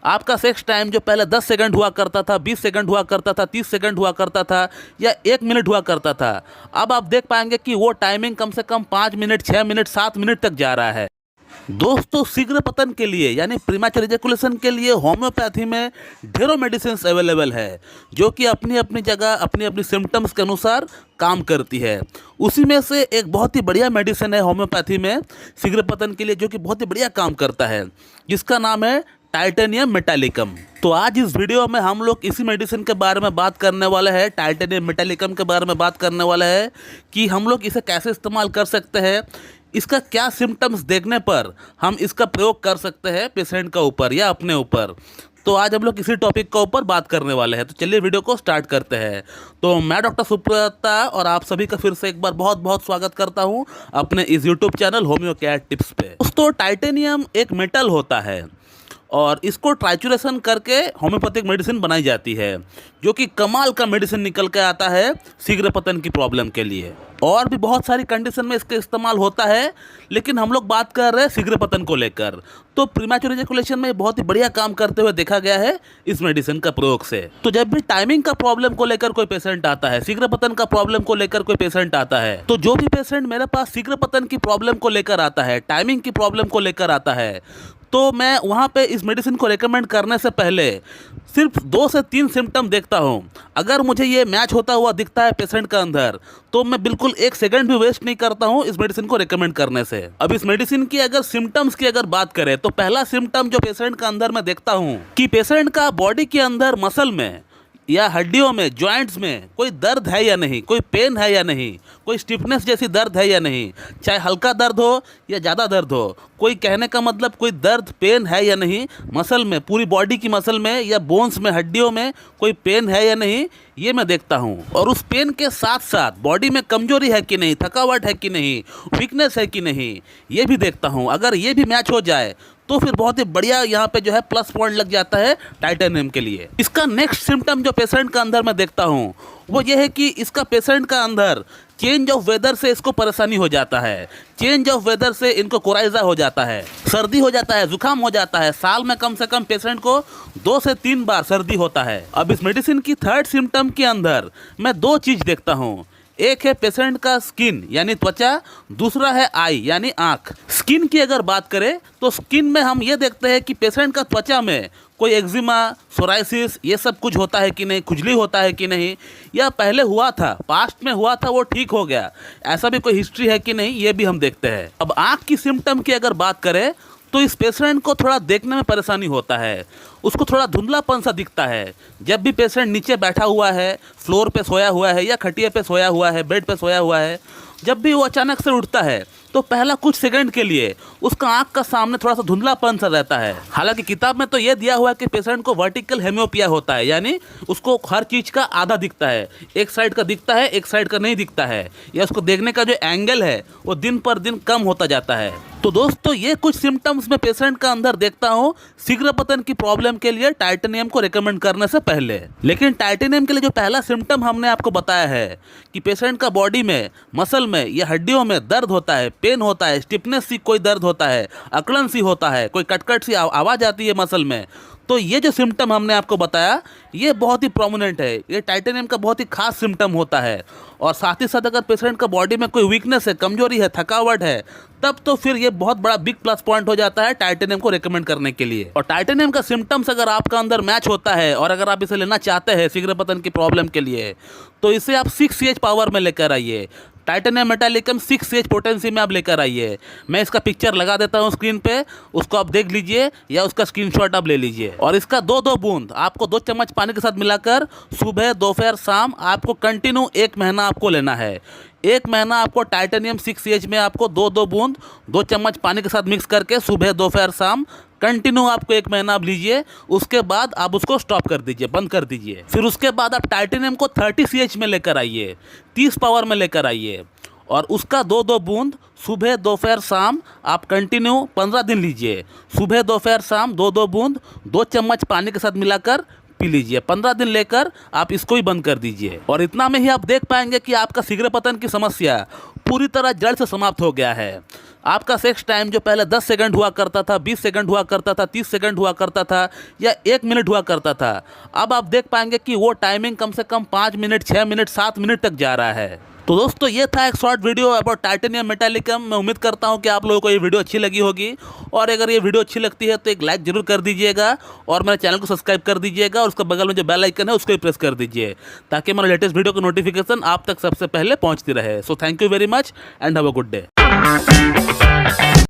आपका sex time जो पहले 10 सेकंड हुआ करता था, 20 सेकंड हुआ करता था, 30 सेकंड हुआ करता था या 1 मिनट हुआ करता था, अब आप देख पाएंगे कि वो टाइमिंग कम से कम 5 मिनट, 6 मिनट, 7 मिनट तक जा रहा है। दोस्तों, शीघ्र पतन के लिए यानी प्रीमैच्योर इजैकुलेशन के लिए होम्योपैथी में ढेरों मेडिसिन अवेलेबल है, जो कि अपनी अपनी जगह अपनी अपनी सिम्टम्स के अनुसार काम करती है। उसी में से एक बहुत ही बढ़िया मेडिसिन है होम्योपैथी में शीघ्र पतन के लिए, जो कि बहुत ही बढ़िया काम करता है, जिसका नाम है टाइटेनियम मेटालिकम। तो आज इस वीडियो में हम लोग इसी मेडिसिन के बारे में बात करने वाले हैं, टाइटेनियम मेटालिकम के बारे में बात करने वाले हैं कि हम लोग इसे कैसे इस्तेमाल कर सकते हैं, इसका क्या सिम्टम्स देखने पर हम इसका प्रयोग कर सकते हैं पेशेंट का ऊपर या अपने ऊपर। तो आज हम लोग इसी टॉपिक के ऊपर बात करने वाले हैं। तो चलिए वीडियो को स्टार्ट करते हैं। तो मैं डॉक्टर सुब्रता और आप सभी का फिर से एक बार बहुत बहुत स्वागत करता हूं अपने इस YouTube channel homeo care tips पे। दोस्तों, टाइटेनियम एक मेटल होता है और इसको ट्राइचुरेशन करके होम्योपैथिक मेडिसिन बनाई जाती है, जो कि कमाल का मेडिसिन निकल के आता है शीघ्र पतन की प्रॉब्लम के लिए। और भी बहुत सारी कंडीशन में इसका इस्तेमाल होता है, लेकिन हम लोग बात कर रहे हैं शीघ्र पतन को लेकर। तो प्रीमैच्योर इजैकुलेशन में बहुत ही बढ़िया काम करते हुए देखा गया है इस मेडिसिन का प्रयोग से। तो जब भी टाइमिंग का प्रॉब्लम को लेकर कोई पेशेंट आता है, शीघ्र पतन का प्रॉब्लम को लेकर कोई पेशेंट आता है, तो जो भी पेशेंट मेरे पास शीघ्र पतन की प्रॉब्लम को लेकर आता है, टाइमिंग की प्रॉब्लम को लेकर आता है, तो मैं वहाँ पे इस मेडिसिन को रेकमेंड करने से पहले सिर्फ 2 से 3 सिम्टम देखता हूँ। अगर मुझे ये मैच होता हुआ दिखता है पेशेंट का अंदर, तो मैं बिल्कुल 1 सेकंड भी वेस्ट नहीं करता हूँ इस मेडिसिन को रेकमेंड करने से। अब इस मेडिसिन की अगर सिम्टम्स की अगर बात करें, तो पहला सिम्टम जो पेशेंट का अंदर मैं देखता हूँ कि पेशेंट का बॉडी के अंदर मसल में या हड्डियों में, जॉइंट्स में कोई दर्द है या नहीं, कोई पेन है या नहीं, कोई स्टिफनेस जैसी दर्द है या नहीं, चाहे हल्का दर्द हो या ज़्यादा दर्द हो, कोई कहने का मतलब कोई दर्द पेन है या नहीं, मसल में, पूरी बॉडी की मसल में या बोन्स में, हड्डियों में कोई पेन है या नहीं, ये मैं देखता हूँ। और उस पेन के साथ साथ बॉडी में कमजोरी है कि नहीं, थकावट है कि नहीं, वीकनेस है कि नहीं, ये भी देखता हूँ। अगर ये भी मैच हो जाए तो फिर बहुत ही बढ़िया यहाँ पे जो है प्लस पॉइंट लग जाता है टाइटेनियम के लिए। इसका नेक्स्ट सिम्टम जो पेशेंट का अंदर मैं देखता हूँ, वो ये है कि इसका पेशेंट का अंदर चेंज ऑफ वेदर से इसको परेशानी हो जाता है। चेंज ऑफ वेदर से इनको कोराइजा हो जाता है, सर्दी हो जाता है, जुकाम हो जाता है। साल में कम से कम पेशेंट को 2 से 3 बार सर्दी होता है। अब इस मेडिसिन की थर्ड सिम्टम के अंदर मैं 2 चीज़ देखता हूँ। एक है पेशेंट का स्किन यानी त्वचा, दूसरा है आई यानी आँख। स्किन की अगर बात करें तो स्किन में हम ये देखते हैं कि पेशेंट का त्वचा में कोई एक्जिमा, सोराइसिस ये सब कुछ होता है कि नहीं, खुजली होता है कि नहीं, या पहले हुआ था, पास्ट में हुआ था, वो ठीक हो गया, ऐसा भी कोई हिस्ट्री है कि नहीं, ये भी हम देखते हैं। अब आँख की सिम्टम की अगर बात करें तो इस पेशेंट को थोड़ा देखने में परेशानी होता है, उसको थोड़ा धुंधलापन सा दिखता है। जब भी पेशेंट नीचे बैठा हुआ है, फ्लोर पे सोया हुआ है या खटिया पे सोया हुआ है, बेड पे सोया हुआ है, जब भी वो अचानक से उठता है तो पहला कुछ सेकंड के लिए उसका आंख का सामने थोड़ा सा धुंधलापन सा रहता है। हालांकि किताब में तो ये दिया हुआ है कि पेशेंट को वर्टिकल हेमियोपिया होता है, यानी उसको हर चीज़ का आधा दिखता है, एक साइड का दिखता है, एक साइड का नहीं दिखता है, या उसको देखने का जो एंगल है वो दिन पर दिन कम होता जाता है। तो दोस्तों, ये कुछ सिम्टम्स मैं पेशेंट का अंदर देखता हूँ शीघ्र पतन की प्रॉब्लम के लिए टाइटेनियम को रेकमेंड करने से पहले। लेकिन टाइटेनियम के लिए जो पहला सिम्टम हमने आपको बताया है कि पेशेंट का बॉडी में, मसल में या हड्डियों में दर्द होता है, पेन होता है, स्टिफनेस सी कोई दर्द होता है, अकड़न सी होता है, कोई कटकट सी आवाज़ आती है मसल में, तो ये जो सिम्टम हमने आपको बताया ये बहुत ही प्रोमिनेंट है, ये टाइटेनियम का बहुत ही खास सिम्टम होता है। और साथ ही साथ अगर पेशेंट का बॉडी में कोई वीकनेस है, कमजोरी है, थकावट है, तब तो फिर ये बहुत बड़ा बिग प्लस पॉइंट हो जाता है टाइटेनियम को रेकमेंड करने के लिए। और टाइटेनियम का सिम्टम्स अगर आपका अंदर मैच होता है और अगर आप इसे लेना चाहते हैं शीघ्र पतन की प्रॉब्लम के लिए, तो इसे आप 6H पावर में लेकर आइए। टाइटेनियम मेटालिकम 6H पोटेंसी में आप लेकर आइए। मैं इसका पिक्चर लगा देता हूँ स्क्रीन पे, उसको आप देख लीजिए या उसका स्क्रीनशॉट आप ले लीजिए। और इसका 2-2 बूंद आपको 2 चम्मच पानी के साथ मिलाकर सुबह, दोपहर, शाम आपको कंटिन्यू 1 महीना आपको लेना है। 1 महीना आपको टाइटेनियम 6H में आपको 2-2 बूंद 2 चम्मच पानी के साथ मिक्स करके सुबह, दोपहर, शाम कंटिन्यू आपको 1 महीना आप लीजिए। उसके बाद आप उसको स्टॉप कर दीजिए, बंद कर दीजिए। फिर उसके बाद आप टाइटेनियम को 30CH में लेकर आइए, 30 पावर में लेकर आइए, और उसका 2-2 बूंद सुबह, दोपहर, शाम आप कंटिन्यू 15 दिन लीजिए। सुबह, दोपहर, शाम 2-2 बूंद 2 चम्मच पानी के साथ मिलाकर पी लीजिए। 15 दिन लेकर आप इसको ही बंद कर दीजिए और इतना में ही आप देख पाएंगे कि आपका शीघ्रपतन की समस्या पूरी तरह जड़ से समाप्त हो गया है। आपका सेक्स टाइम जो पहले 10 सेकंड हुआ करता था, 20 सेकंड हुआ करता था, 30 सेकंड हुआ करता था या 1 मिनट हुआ करता था, अब आप देख पाएंगे कि वो टाइमिंग कम से कम 5 मिनट, 6 मिनट, 7 मिनट तक जा रहा है। तो दोस्तों ये था एक short video about titanium metallicum. मैं उम्मीद करता हूँ कि आप लोगों को ये वीडियो अच्छी लगी होगी और अगर ये वीडियो अच्छी लगती है तो एक लाइक जरूर कर दीजिएगा और मेरे चैनल को सब्सक्राइब कर दीजिएगा और उसके बगल में जो बेल आइकन है उसको भी प्रेस कर दीजिए ताकि मेरा लेटेस्ट वीडियो की नोटिफिकेशन आप तक सबसे पहले पहुँचती रहे। So thank you very much and have a good day.